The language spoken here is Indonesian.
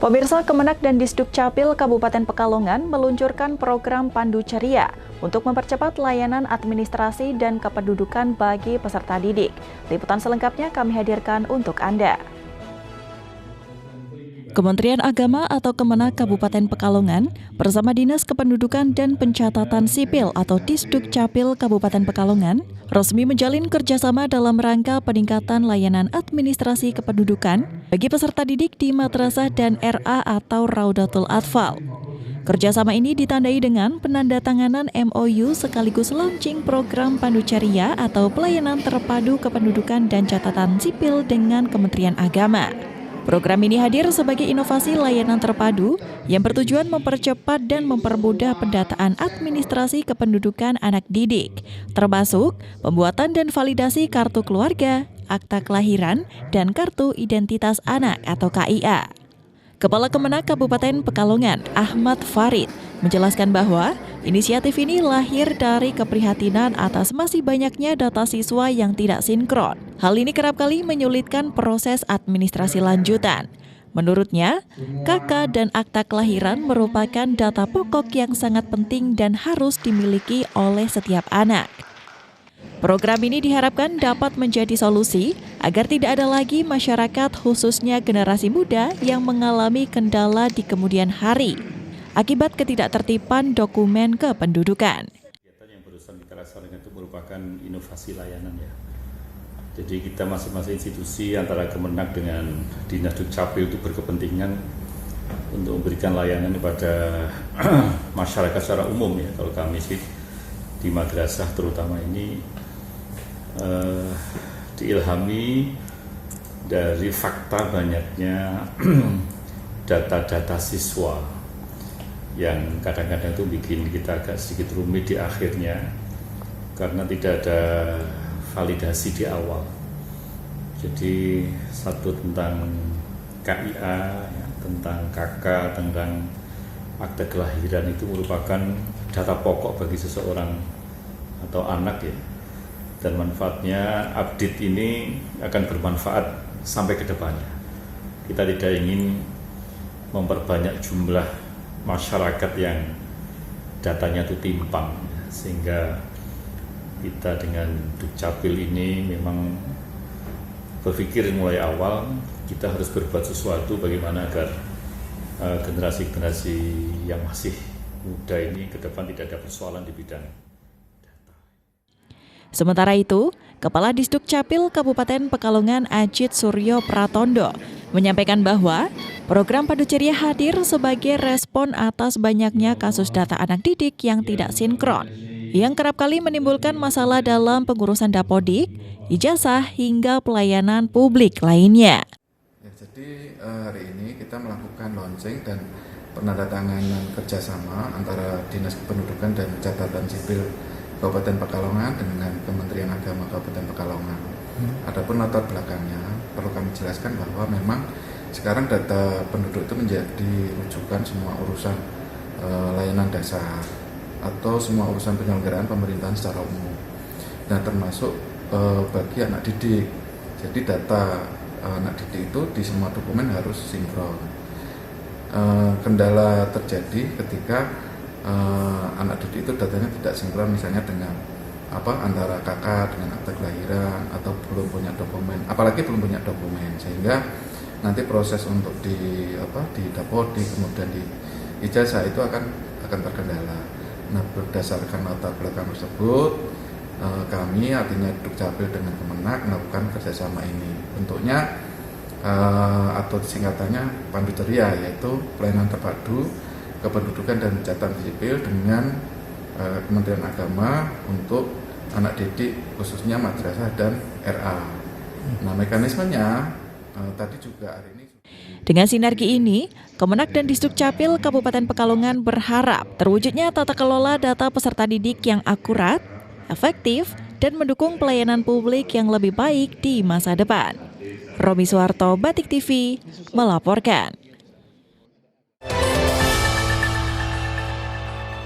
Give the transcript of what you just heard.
Pemirsa, Kemenak dan Disdukcapil Kabupaten Pekalongan meluncurkan program Pandu Ceria untuk mempercepat layanan administrasi dan kependudukan bagi peserta didik. Liputan selengkapnya kami hadirkan untuk Anda. Kementerian Agama atau Kemenak Kabupaten Pekalongan bersama Dinas Kependudukan dan Pencatatan Sipil atau Disdukcapil Kabupaten Pekalongan resmi menjalin kerjasama dalam rangka peningkatan layanan administrasi kependudukan bagi peserta didik di madrasah dan RA atau Raudatul Atfal. Kerjasama ini ditandai dengan penandatanganan MOU sekaligus launching program Pandu Ceria atau pelayanan terpadu kependudukan dan catatan sipil dengan Kementerian Agama. Program ini hadir sebagai inovasi layanan terpadu yang bertujuan mempercepat dan mempermudah pendataan administrasi kependudukan anak didik, termasuk pembuatan dan validasi kartu keluarga, akta kelahiran, dan kartu identitas anak atau KIA. Kepala Kemenak Kabupaten Pekalongan, Ahmad Farid, menjelaskan bahwa inisiatif ini lahir dari keprihatinan atas masih banyaknya data siswa yang tidak sinkron. Hal ini kerap kali menyulitkan proses administrasi lanjutan. Menurutnya, KK dan akta kelahiran merupakan data pokok yang sangat penting dan harus dimiliki oleh setiap anak. Program ini diharapkan dapat menjadi solusi agar tidak ada lagi masyarakat khususnya generasi muda yang mengalami kendala di kemudian hari akibat ketidaktertiban dokumen kependudukan. Kegiatan yang barusan kita laksanakan itu merupakan inovasi layanan ya. Jadi kita masing-masing institusi antara Kemenak dengan Dinas Dukcapil itu berkepentingan untuk memberikan layanan kepada masyarakat secara umum ya. Kalau kami sih di madrasah terutama ini diilhami dari fakta banyaknya data-data siswa yang kadang-kadang itu bikin kita agak sedikit rumit di akhirnya karena tidak ada validasi di awal. Jadi satu tentang KIA, ya, tentang KK, tentang akte kelahiran itu merupakan data pokok bagi seseorang atau anak ya. Dan manfaatnya update ini akan bermanfaat sampai ke depannya. Kita tidak ingin memperbanyak jumlah masyarakat yang datanya itu timpang, sehingga kita dengan Dukcapil ini memang berpikir mulai awal kita harus berbuat sesuatu bagaimana agar generasi-generasi yang masih muda ini ke depan tidak ada persoalan di bidang. Sementara itu, Kepala Disdukcapil Kabupaten Pekalongan Ajit Suryo Pratondo menyampaikan bahwa program Pandu Ceria hadir sebagai respon atas banyaknya kasus data anak didik yang tidak sinkron, yang kerap kali menimbulkan masalah dalam pengurusan dapodik, ijazah, hingga pelayanan publik lainnya. Ya, jadi hari ini kita melakukan launching dan penandatanganan kerjasama antara Dinas Kependudukan dan Catatan Sipil Kabupaten Pekalongan dengan Kementerian Agama Kabupaten Pekalongan. Adapun latar belakangnya perlu kami jelaskan bahwa memang sekarang data penduduk itu menjadi rujukan semua urusan layanan dasar atau semua urusan penyelenggaraan pemerintahan secara umum. Dan termasuk bagi anak didik. Jadi data anak didik itu di semua dokumen harus sinkron. Kendala terjadi ketika anak didik itu datanya tidak sinkron, misalnya dengan antara kakak dengan akte kelahiran atau belum punya dokumen, apalagi belum punya dokumen, sehingga nanti proses untuk di dapodik kemudian di ijazah itu akan terkendala. Nah, berdasarkan latar belakang tersebut kami artinya Dukcapil dengan Kemenak melakukan kerjasama ini. Bentuknya atau singkatannya Pandu Ceria, yaitu pelayanan terpadu kependudukan dan catatan sipil dengan Kementerian Agama untuk anak didik khususnya madrasah dan RA. Nah, mekanismenya tadi juga hari ini. Dengan sinergi ini, Kemenak dan Disdukcapil Kabupaten Pekalongan berharap terwujudnya tata kelola data peserta didik yang akurat, efektif, dan mendukung pelayanan publik yang lebih baik di masa depan. Romi Suharto, Batik TV, melaporkan.